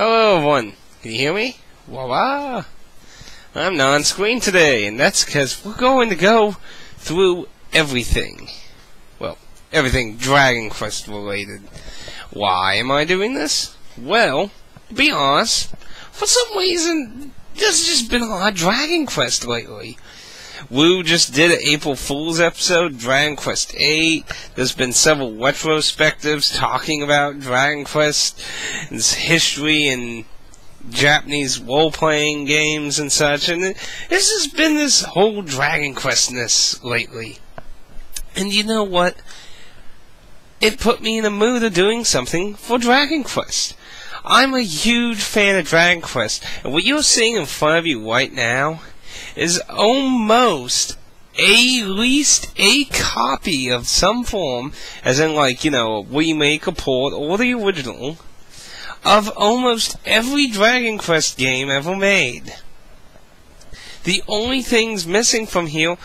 Hello everyone, can you hear me? Voila! I'm not on screen today, and that's because we're going to go through everything. Well, everything Dragon Quest related. Why am I doing this? Well, to be honest, for some reason, there's just been a lot of Dragon Quest lately. Woo just did an April Fool's episode, Dragon Quest VIII. There's been several retrospectives talking about Dragon Quest, its history and Japanese role-playing games and such, and it's just been this whole Dragon Quest-ness lately. And you know what? It put me in the mood of doing something for Dragon Quest. I'm a huge fan of Dragon Quest, and what you're seeing in front of you right now is almost at least a copy of some form, as in like, you know, a remake, a port, or the original, of almost every Dragon Quest game ever made. The only things missing from here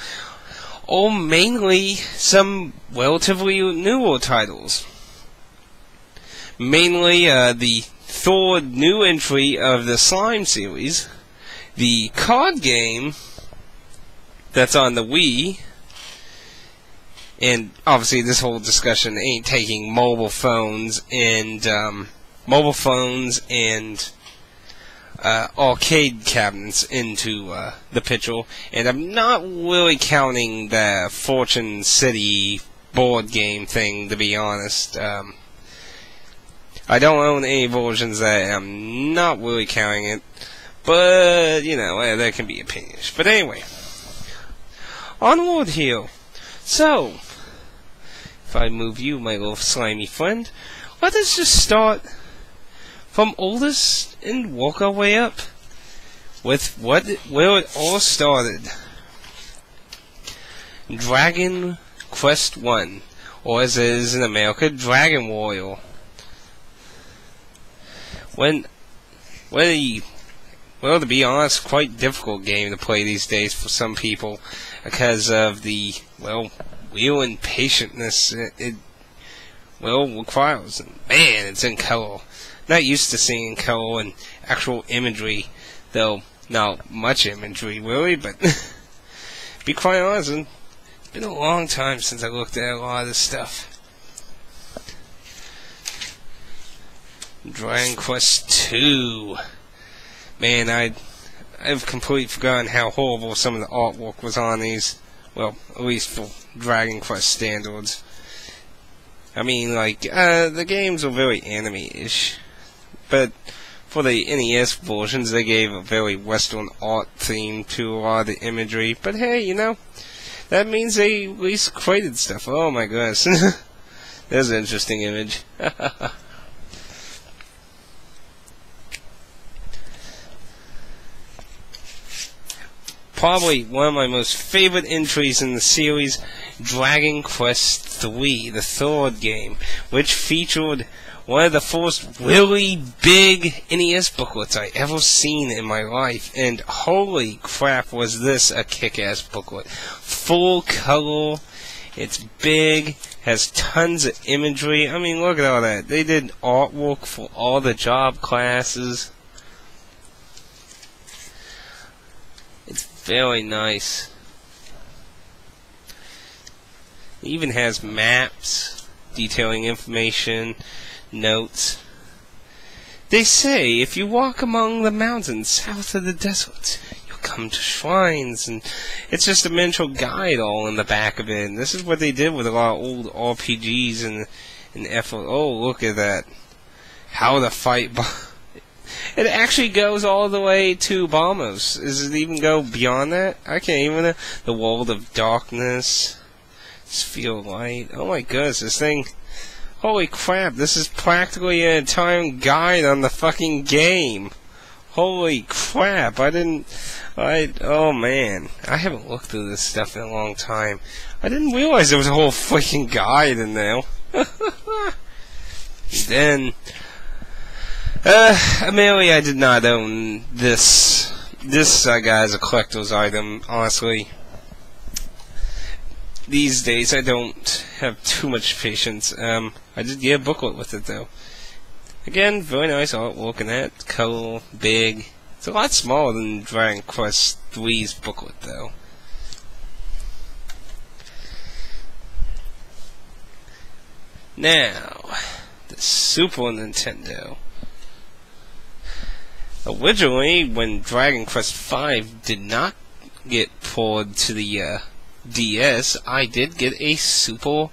are mainly some relatively newer titles. Mainly the third new entry of the Slime series, the card game that's on the Wii, and obviously this whole discussion ain't taking mobile phones and arcade cabinets into the picture, and I'm not really counting the Fortune City board game thing, to be honest. I don't own any versions that I'm not really counting it. But, you know, there can be opinions. But anyway, onward here. So, if I move you, my little slimy friend, let us just start from oldest and work our way up with where it all started. Dragon Quest I, or as it is in America, Dragon Warrior. Well, to be honest, quite difficult game to play these days for some people because of the, well, real impatientness it requires. Man, it's in color. Not used to seeing color and actual imagery, though not much imagery, really, but be quite honest, it's been a long time since I looked at a lot of this stuff. Dragon Quest II. Man, I've completely forgotten how horrible some of the artwork was on these. Well, at least for Dragon Quest standards. I mean, like, the games were very anime-ish. But for the NES versions, they gave a very Western art theme to a lot of the imagery. But hey, you know, that means they at least created stuff. Oh my goodness. There's an interesting image. Probably one of my most favorite entries in the series, Dragon Quest III, the third game, which featured one of the first really big NES booklets I ever seen in my life, and holy crap was this a kick-ass booklet. Full color, it's big, has tons of imagery. I mean, look at all that. They did artwork for all the job classes. It's very nice. It even has maps, detailing information, notes. They say if you walk among the mountains south of the desert, you'll come to shrines, and it's just a mental guide all in the back of it. And this is what they did with a lot of old RPGs and effort. Oh, look at that. How to fight. It actually goes all the way to Bombos. Does it even go beyond that? I can't even. The World of Darkness, Sphere of Light. Oh my goodness, this thing. Holy crap, this is practically an entire guide on the fucking game. Holy crap, oh man. I haven't looked through this stuff in a long time. I didn't realize there was a whole freaking guide in there. Then, Amelia, I did not own this. This I got as a collector's item, honestly. These days I don't have too much patience. I did get a booklet with it though. Again, very nice artwork in that. Color, big. It's a lot smaller than Dragon Quest III's booklet, though. Now, the Super Nintendo. Originally, when Dragon Quest V did not get ported to the DS, I did get a Super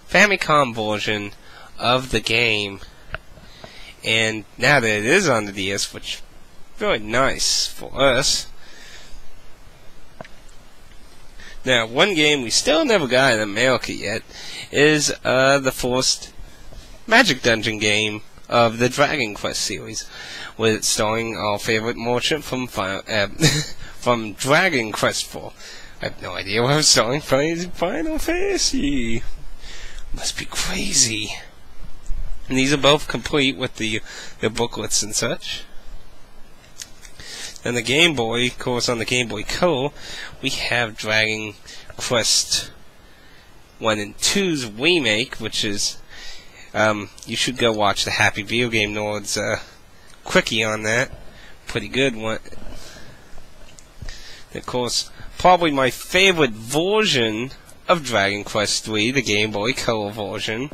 Famicom version of the game. And now that it is on the DS, which is very nice for us. Now, one game we still never got in America yet is the first Magic Dungeon game of the Dragon Quest series, with it starring our favorite merchant from from Dragon Quest IV. I have no idea what I'm starring. Final Fantasy. Must be crazy. And these are both complete with the booklets and such. And the Game Boy, of course, on the Game Boy Color, we have Dragon Quest I and II's remake, which is, you should go watch the Happy Video Game Nerds quickie on that. Pretty good one. And of course, probably my favorite version of Dragon Quest III, the Game Boy Color version.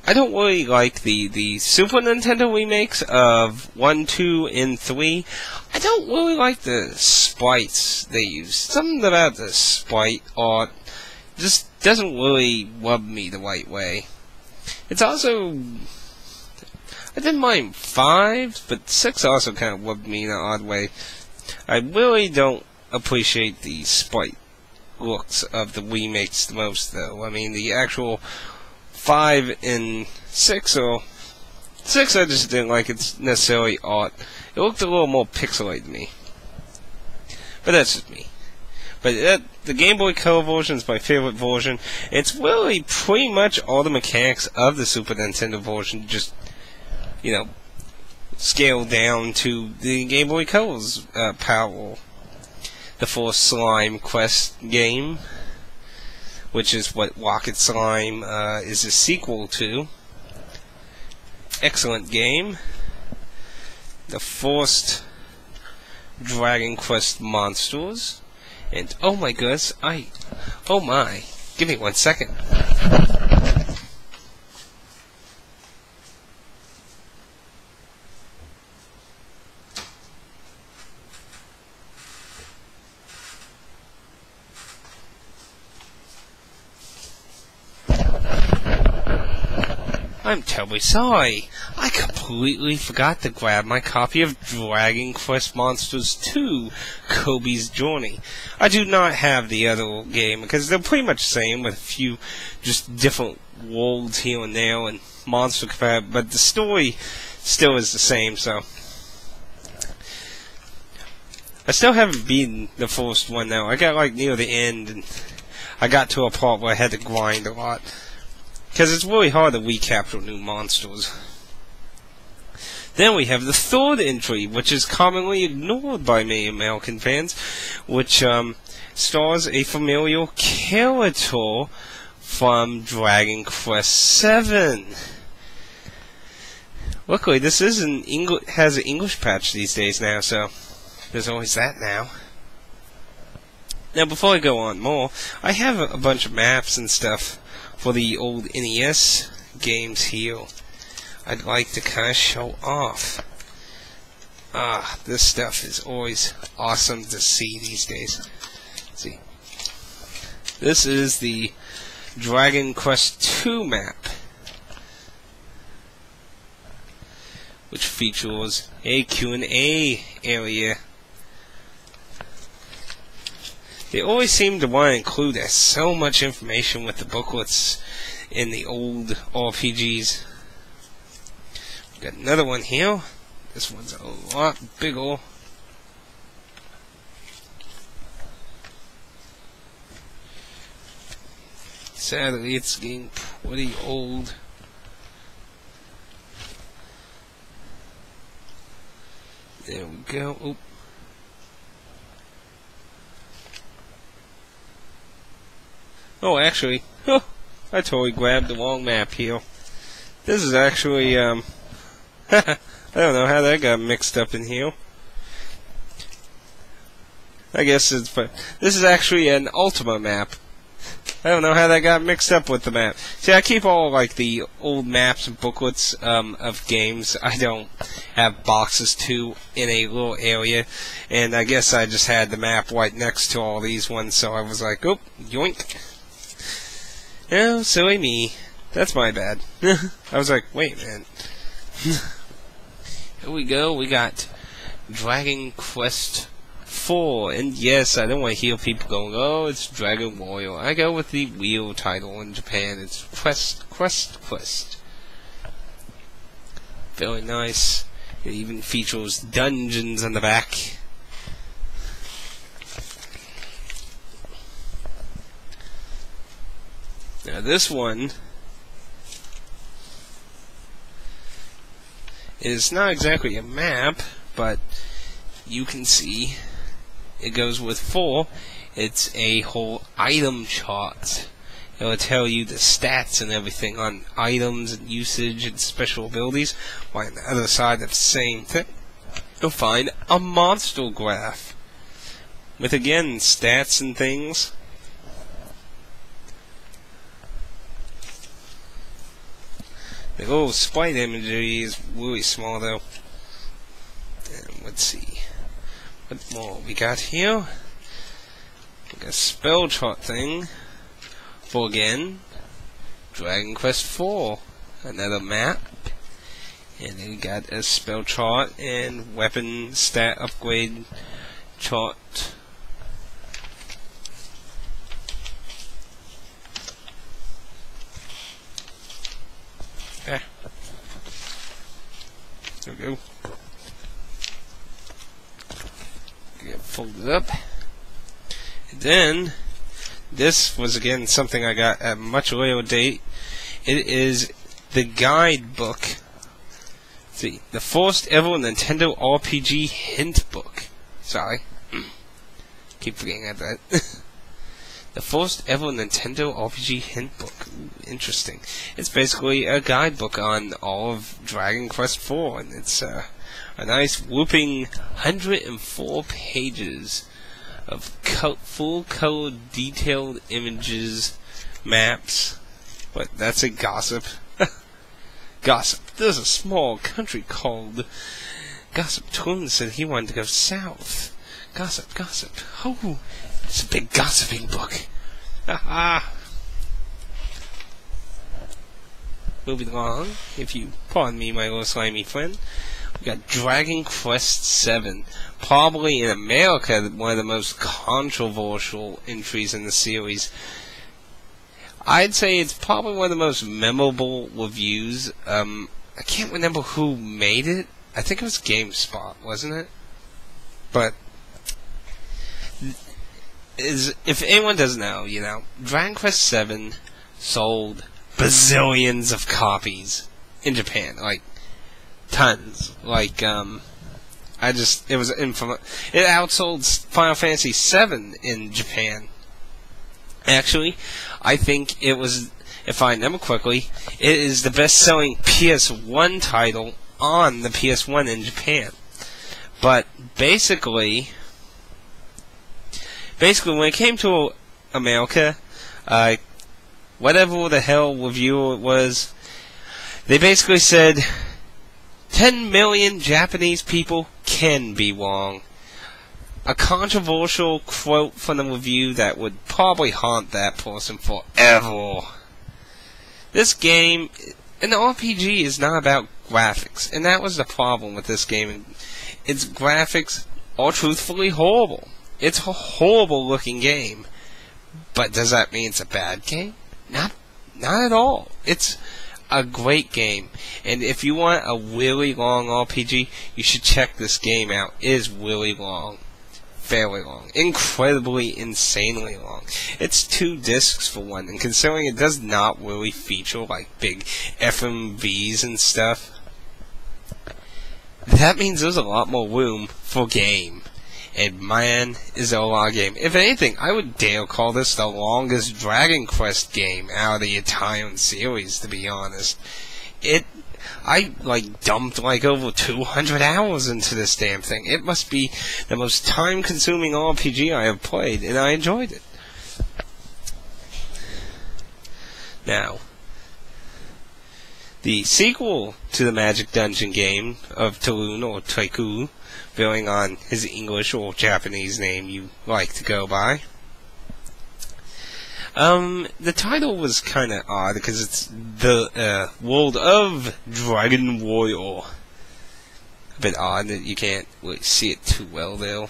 I don't really like the Super Nintendo remakes of 1, 2, and 3. I don't really like the sprites they use. Something about the sprite art just doesn't really rub me the right way. It's also... I didn't mind 5, but 6 also kind of rubbed me in an odd way. I really don't appreciate the sprite looks of the remakes the most, though. I mean, the actual 5 and 6, or 6 I just didn't like it's necessarily art. It looked a little more pixelated to me. But that's just me. But the Game Boy Color version is my favorite version. It's really pretty much all the mechanics of the Super Nintendo version, just, you know, scaled down to the Game Boy Color's power. The first Slime Quest game, which is what Rocket Slime is a sequel to. Excellent game. The first Dragon Quest Monsters. And oh my goodness, oh my, give me 1 second. I'm terribly sorry. I completely forgot to grab my copy of Dragon Quest Monsters 2, Kobe's Journey. I do not have the other game because they're pretty much the same with a few just different worlds here and there and monster combat, but the story still is the same, so. I still haven't beaten the first one though. I got like near the end and I got to a part where I had to grind a lot. Because it's really hard to recapture new monsters. Then we have the third entry, which is commonly ignored by many American fans, which stars a familiar character from Dragon Quest VII. Luckily, this is has an English patch these days now, so there's always that now. Now, before I go on more, I have a bunch of maps and stuff for the old NES games here. I'd like to kind of show off. This stuff is always awesome to see these days. Let's see. This is the Dragon Quest II map, which features a Q&A area. They always seem to want to include so much information with the booklets in the old RPGs. We've got another one here. This one's a lot bigger. Sadly, it's getting pretty old. There we go. Oop. Oh, actually, I totally grabbed the wrong map here. This is actually I don't know how that got mixed up in here. I guess it's... But this is actually an Ultima map. I don't know how that got mixed up with the map. See, I keep all, like, the old maps and booklets of games. I don't have boxes, too, in a little area. And I guess I just had the map right next to all these ones, so I was like, oh, yoink. Oh, silly me. That's my bad. I was like, wait a minute. Here we go. We got Dragon Quest IV. And yes, I don't want to hear people going, oh, it's Dragon Warrior. I go with the real title in Japan. It's Quest. Very nice. It even features dungeons on the back. Now this one is not exactly a map, but you can see it goes with 4. It's a whole item chart. It will tell you the stats and everything on items and usage and special abilities. While on the other side of the same thing, you'll find a monster graph with, again, stats and things. The little sprite imagery is really small, though. And let's see. What more we got here? We got a spell chart thing. For, again, Dragon Quest IV. Another map. And then we got a spell chart and weapon stat upgrade chart. There we go. Get folded up. And then, this was again something I got at a much later date. It is the guidebook. Let's see, the first ever Nintendo RPG hint book. Sorry. Keep forgetting that. The first ever Nintendo RPG hint book. Ooh, interesting. It's basically a guidebook on all of Dragon Quest IV, and it's a nice whooping 104 pages of full color detailed images, maps. But that's a gossip. Gossip. There's a small country called Gossip Twin said he wanted to go south. Gossip. Oh, it's a big gossiping book. Haha. Moving along, if you pardon me, my little slimy friend, we got Dragon Quest VII. Probably in America, one of the most controversial entries in the series. I'd say it's probably one of the most memorable reviews. I can't remember who made it. I think it was GameSpot, wasn't it? But if anyone doesn't know, Dragon Quest VII sold bazillions of copies in Japan, like tons. Like it was infamous. It outsold Final Fantasy VII in Japan. Actually, I think it was, if I remember correctly, it is the best-selling PS1 title on the PS1 in Japan. But basically, when it came to America, whatever the hell reviewer it was, they basically said 10 million Japanese people can be wrong. A controversial quote from the review that would probably haunt that person forever. This game, an RPG, is not about graphics, and that was the problem with this game. Its graphics are truthfully horrible. It's a horrible looking game. But does that mean it's a bad game? Not at all. It's a great game. And if you want a really long RPG, you should check this game out. It is really long. Fairly long. Incredibly, insanely long. It's 2 discs for one, and considering it does not really feature like big FMVs and stuff, that means there's a lot more room for game. And man, is there a lot of game. If anything, I would dare call this the longest Dragon Quest game out of the entire series, to be honest. I like dumped like over 200 hours into this damn thing. It must be the most time-consuming RPG I have played, and I enjoyed it. Now, the sequel to the Magic Dungeon game of Tulun, or Taiku, varying on his English or Japanese name you like to go by. The title was kind of odd because it's the World of Dragon Warrior. A bit odd that you can't really see it too well, though.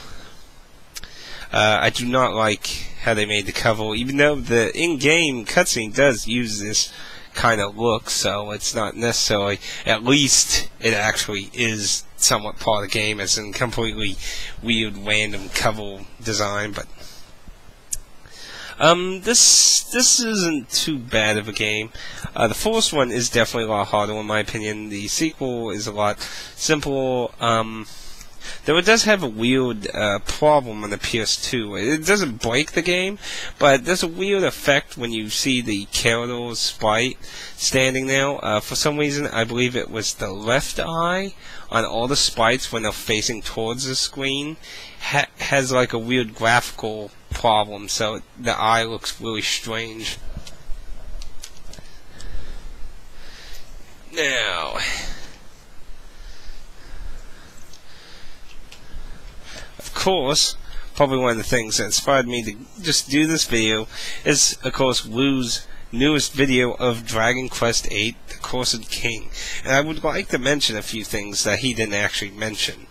I do not like how they made the cover, even though the in-game cutscene does use this kind of look, so it's not necessarily, at least it actually is somewhat part of the game as in completely weird random cover design, but this isn't too bad of a game. The first one is definitely a lot harder in my opinion. The sequel is a lot simpler. Though it does have a weird problem on the PS2. It doesn't break the game, but there's a weird effect when you see the character's sprite standing there. For some reason, I believe it was the left eye on all the sprites when they're facing towards the screen has like a weird graphical problem, so the eye looks really strange. Now, of course, probably one of the things that inspired me to just do this video is, of course, Wu's newest video of Dragon Quest VIII, The Cursed King. And I would like to mention a few things that he didn't actually mention.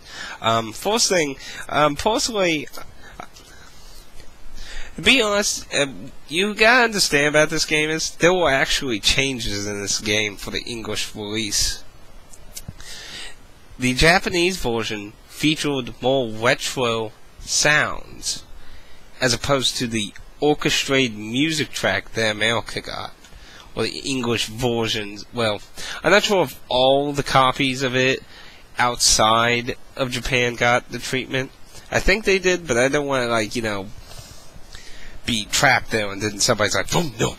First thing, personally, to be honest, you gotta understand about this game is there were actually changes in this game for the English release. The Japanese version featured more retro sounds as opposed to the orchestrated music track that America got, or the English versions. Well, I'm not sure if all the copies of it outside of Japan got the treatment. I think they did, but I don't want to, like, you know, be trapped there and then somebody's like, boom, no.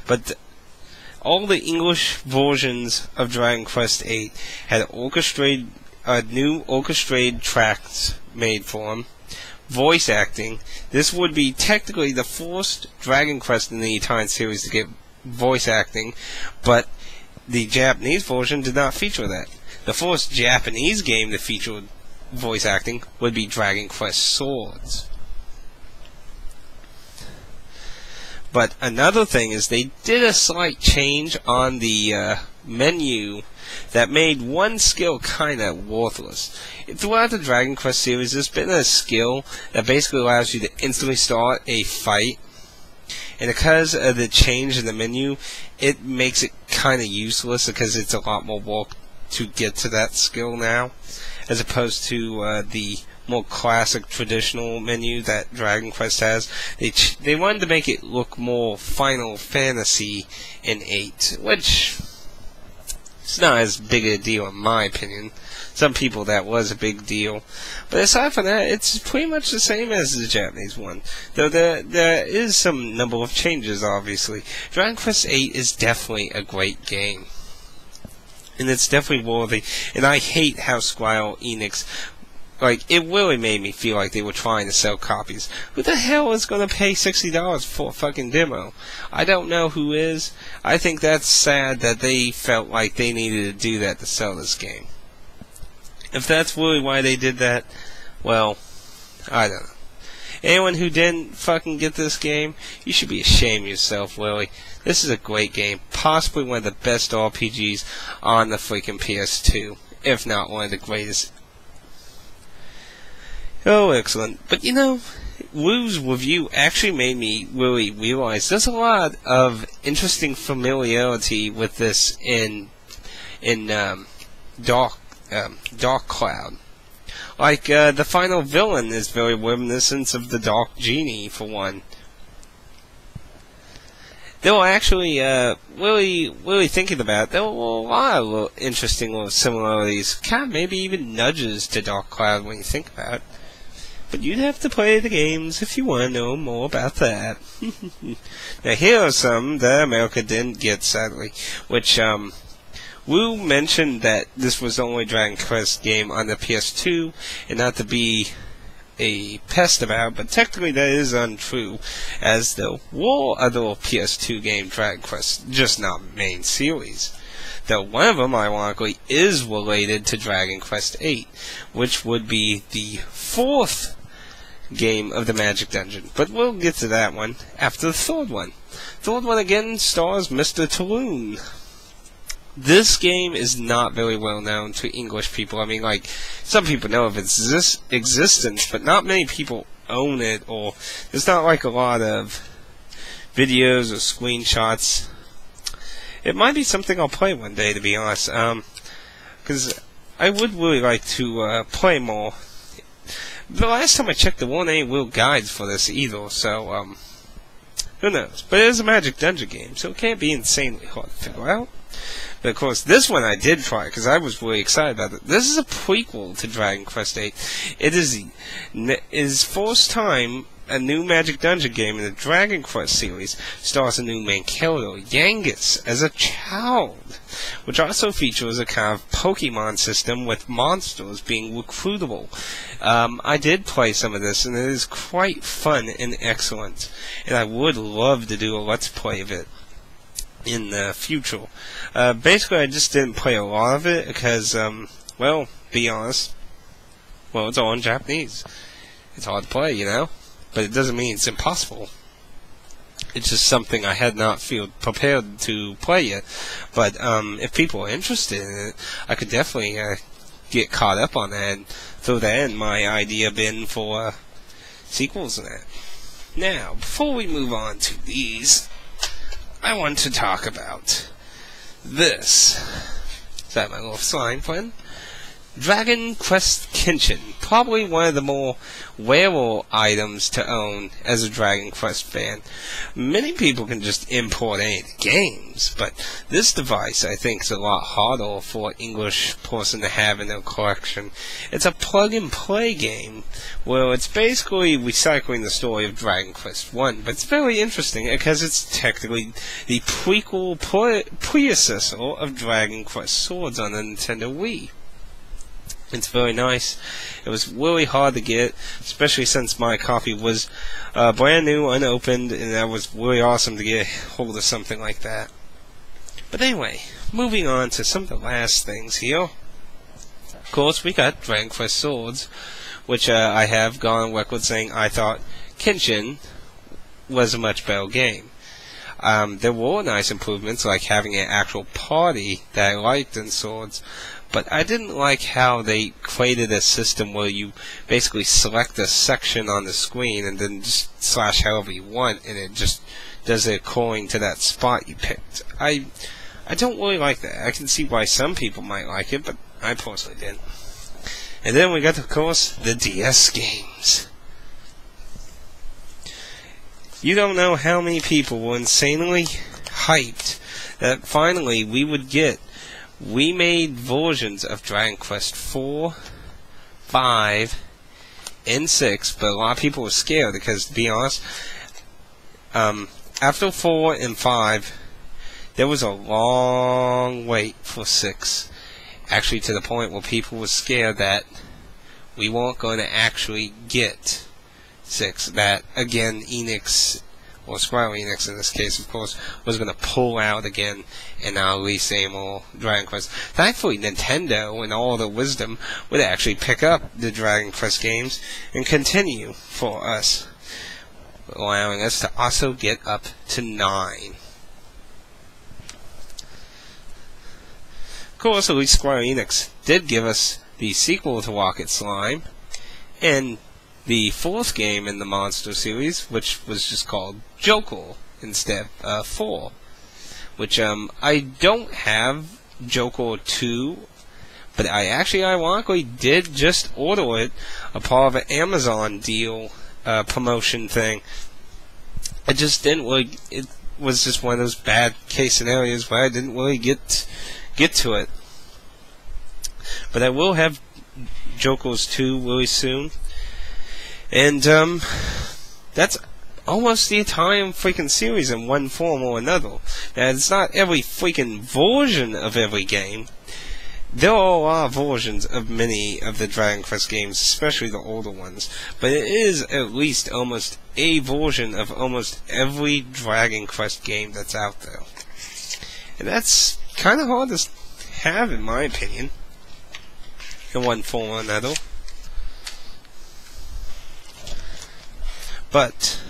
But all the English versions of Dragon Quest VIII had new orchestrated tracks made for them. Voice acting. This would be technically the first Dragon Quest in the entire series to get voice acting, but the Japanese version did not feature that. The first Japanese game that featured voice acting would be Dragon Quest Swords. But another thing is they did a slight change on the menu that made one skill kind of worthless. Throughout the Dragon Quest series, there's been a skill that basically allows you to instantly start a fight. And because of the change in the menu, it makes it kind of useless because it's a lot more work to get to that skill now, as opposed to the more classic traditional menu that Dragon Quest has. They wanted to make it look more Final Fantasy in 8, which it's not as big a deal in my opinion. Some people that was a big deal. But aside from that, it's pretty much the same as the Japanese one. Though there is some number of changes, obviously. Dragon Quest VIII is definitely a great game. And it's definitely worthy. And I hate how Square Enix, like, it really made me feel like they were trying to sell copies. Who the hell is going to pay $60 for a fucking demo? I don't know who is. I think that's sad that they felt like they needed to do that to sell this game. If that's really why they did that, well, I don't know. Anyone who didn't fucking get this game, you should be ashamed of yourself, really. This is a great game. Possibly one of the best RPGs on the freaking PS2. If not one of the greatest. Oh, excellent. But you know, Wu's review actually made me really realize there's a lot of interesting familiarity with this in Dark Cloud. Like, the final villain is very reminiscent of the Dark Genie, for one. They were actually, really thinking about it, there were a lot of little interesting little similarities, kind of maybe even nudges to Dark Cloud when you think about it. But you'd have to play the games if you want to know more about that. Now here are some that America didn't get, sadly, which Wu mentioned that this was the only Dragon Quest game on the PS2, and not to be a pest about, but technically that is untrue, as there were other PS2 game Dragon Quest, just not main series. Though one of them, ironically, is related to Dragon Quest VIII, which would be the fourth game of the Magic Dungeon. But we'll get to that one after the third one. Third one again stars Mr. Talon. This game is not very well known to English people. I mean, like, some people know of its existence, but not many people own it, or there's not like a lot of videos or screenshots. It might be something I'll play one day, to be honest, because I would really like to play more. The last time I checked, there weren't any real guides for this either, so who knows? But it is a Magic Dungeon game, so it can't be insanely hard to figure out. But of course, this one I did try because I was really excited about it. This is a prequel to Dragon Quest VIII. It is first time a new Magic Dungeon game in the Dragon Quest series stars a new main character, Yangus, as a child, which also features a kind of Pokemon system with monsters being recruitable. I did play some of this, and it is quite fun and excellent, and I would love to do a Let's Play of it in the future. Basically, I just didn't play a lot of it because, well, be honest, well, it's all in Japanese. It's hard to play, you know? But it doesn't mean it's impossible. It's just something I had not feel prepared to play yet. But if people are interested in it, I could definitely get caught up on that and throw that in my idea bin for sequels and that. Now, before we move on to these, I want to talk about this. Is that my little slime friend? Dragon Quest Kenshin, probably one of the more rarer items to own as a Dragon Quest fan. Many people can just import any of the games, but this device I think is a lot harder for an English person to have in their collection. It's a plug-and-play game where it's basically recycling the story of Dragon Quest I, but it's very interesting because it's technically the prequel predecessor of Dragon Quest Swords on the Nintendo Wii. It's very nice. It was really hard to get, especially since my copy was brand new, unopened, and that was really awesome to get hold of something like that. But anyway, moving on to some of the last things here. Of course, we got Dragon Quest Swords, which I have gone on record saying I thought Kenshin was a much better game. There were nice improvements, like having an actual party that I liked in Swords, but I didn't like how they created a system where you basically select a section on the screen and then just slash however you want, and it just does it according to that spot you picked. I don't really like that. I can see why some people might like it, but I personally didn't. And then we got, of course, the DS games. You don't know how many people were insanely hyped that finally we would get remade versions of Dragon Quest IV, V, and VI, but a lot of people were scared because, to be honest, after 4 and 5, there was a long wait for 6. Actually, to the point where people were scared that we weren't going to actually get 6. That, again, Enix, or Square Enix in this case, of course, was going to pull out again and now release any more Dragon Quest. Thankfully, Nintendo, in all their wisdom, would actually pick up the Dragon Quest games and continue for us, allowing us to also get up to 9. Of course, at least Square Enix did give us the sequel to Rocket Slime, and the 4th game in the Monster series, which was just called Joker instead, 4. Which, I don't have Joker 2, but I actually ironically did just order it, a part of an Amazon deal, promotion thing. I just didn't really, it was just one of those bad case scenarios where I didn't really get to it. But I will have Joker's 2 really soon. And that's almost the entire freaking series in one form or another. Now, it's not every freaking version of every game. There are versions of many of the Dragon Quest games, especially the older ones, but it is at least almost a version of almost every Dragon Quest game that's out there. And that's kind of hard to have, in my opinion, in one form or another. But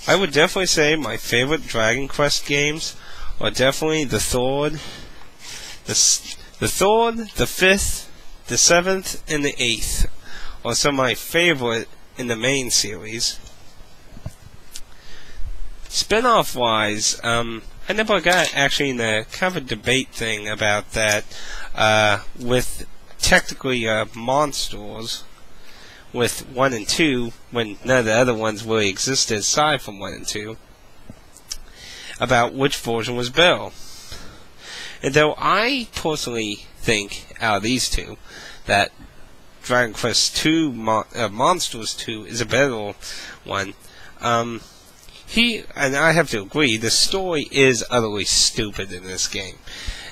I would definitely say my favorite Dragon Quest games are definitely the third, the fifth, the seventh, and the eighth are some of my favorite in the main series. Spin-off wise, I never got actually in a kind of a debate thing about that with technically monsters with 1 and 2 when none of the other ones really existed aside from 1 and 2 about which version was better. And though I personally think out of these two that Dragon Quest II Monsters 2 is a better one, and I have to agree, the story is utterly stupid in this game.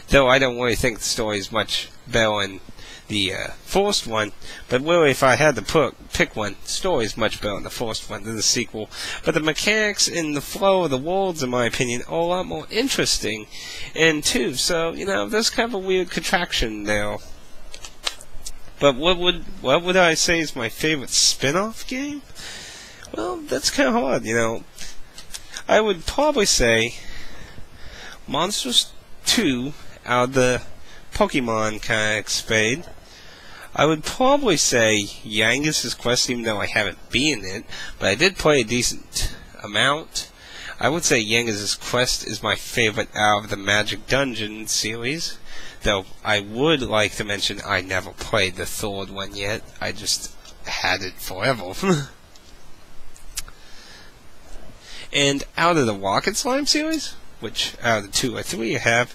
Though I don't really think the story is much better in the first one, but really if I had to pick one, the story is much better in the first one than the sequel. But the mechanics and the flow of the worlds, in my opinion, are a lot more interesting in 2. So, there's kind of a weird contraction there. But what would I say is my favorite spin-off game? Well, that's kind of hard, I would probably say Monsters 2 out of the Pokemon kind of spade. I would probably say Yangis's Quest, even though I haven't beaten it, but I did play a decent amount. I would say Yangis's Quest is my favorite out of the Magic Dungeon series, though I would like to mention I never played the third one yet. I just had it forever. And out of the Rocket Slime series, which out of the 2 or 3 I have,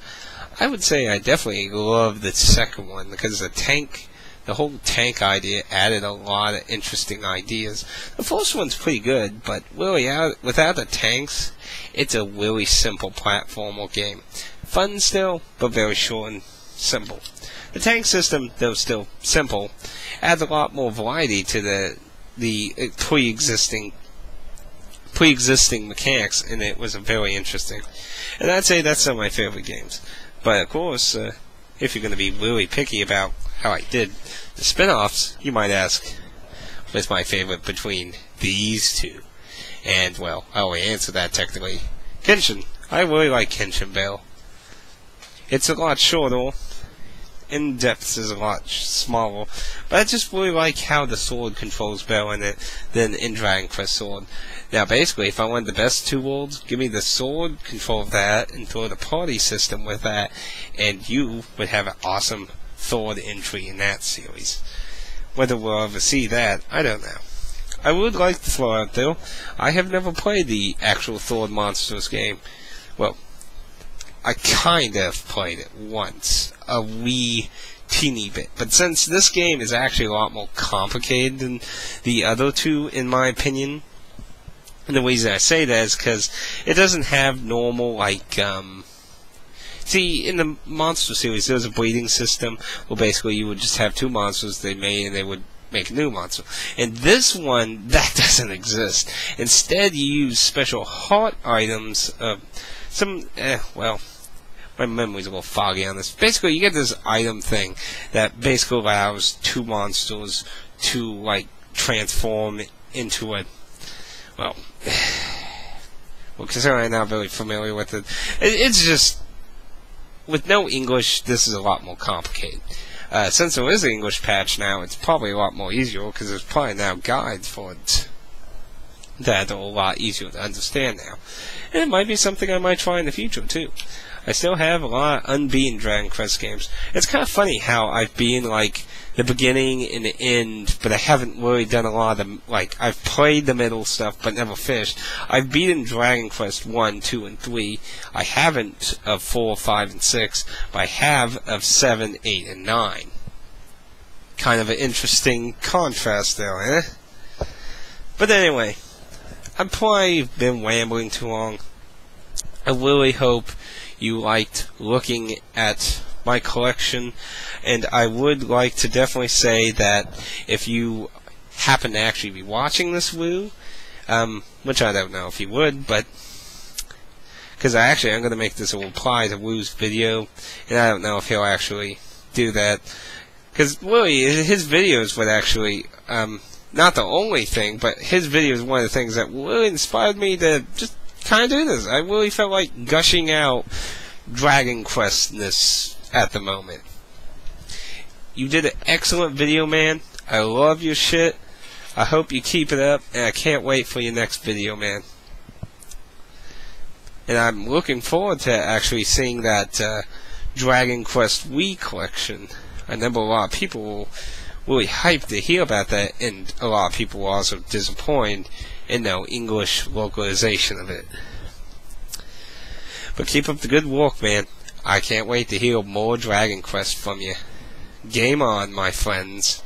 I would say I definitely love the second one because the whole tank idea added a lot of interesting ideas. The first one's pretty good, but really without the tanks, it's a really simple platformer game. Fun still, but very short and simple. The tank system, though still simple, adds a lot more variety to the pre-existing mechanics, and it was very interesting. And I'd say that's some of my favorite games. But of course, if you're going to be really picky about how I did the spin-offs, you might ask, what's my favorite between these two? And, well, I already answered that technically. Kenshin. I really like Kenshin Bell. It's a lot shorter. In-depth is a lot smaller. But I just really like how the sword controls better in it than in Dragon Quest Sword. Now, basically, if I wanted the best 2 worlds, give me the sword control of that and throw the party system with that, and you would have an awesome third entry in that series. Whether we'll ever see that, I don't know. I would like to throw out, though, I have never played the actual third Monsters game. Well, I kind of played it once, a wee teeny bit. But since this game is actually a lot more complicated than the other 2, in my opinion, and the reason I say that is because it doesn't have normal, see, in the Monster series, there was a breeding system where basically you would just have 2 monsters they made and they would make a new monster. In this one, that doesn't exist. Instead, you use special heart items, well, my memory's a little foggy on this. Basically, you get this item thing that basically allows 2 monsters to, transform into a, well, considering I'm not very familiar with it, it's just, with no English, this is a lot more complicated. Since there is an English patch now, it's probably a lot more easier, because there's probably now guides for it that are a lot easier to understand now. And it might be something I might try in the future, too. I still have a lot of unbeaten Dragon Quest games. It's kind of funny how I've been, the beginning and the end, but I haven't really done a lot of I've played the middle stuff, but never finished. I've beaten Dragon Quest 1, 2, and 3. I haven't of 4, 5, and 6, but I have of 7, 8, and 9. Kind of an interesting contrast there, eh? But anyway, I've probably been rambling too long. I really hope you liked looking at my collection, and I would like to definitely say that if you happen to actually be watching this Woo, which I don't know if you would, but because I'm going to make this a reply to Woo's video, and I don't know if he'll actually do that, because really his videos would actually, not the only thing, but his video is one of the things that really inspired me to just kind of do this. I really felt like gushing out Dragon Quest-ness at the moment. You did an excellent video, man. I love your shit. I hope you keep it up, and I can't wait for your next video, man. And I'm looking forward to actually seeing that Dragon Quest Wii collection. I know a lot of people will really hyped to hear about that, and a lot of people were also disappointed in no English localization of it. But keep up the good work, man. I can't wait to hear more Dragon Quest from you. Game on, my friends.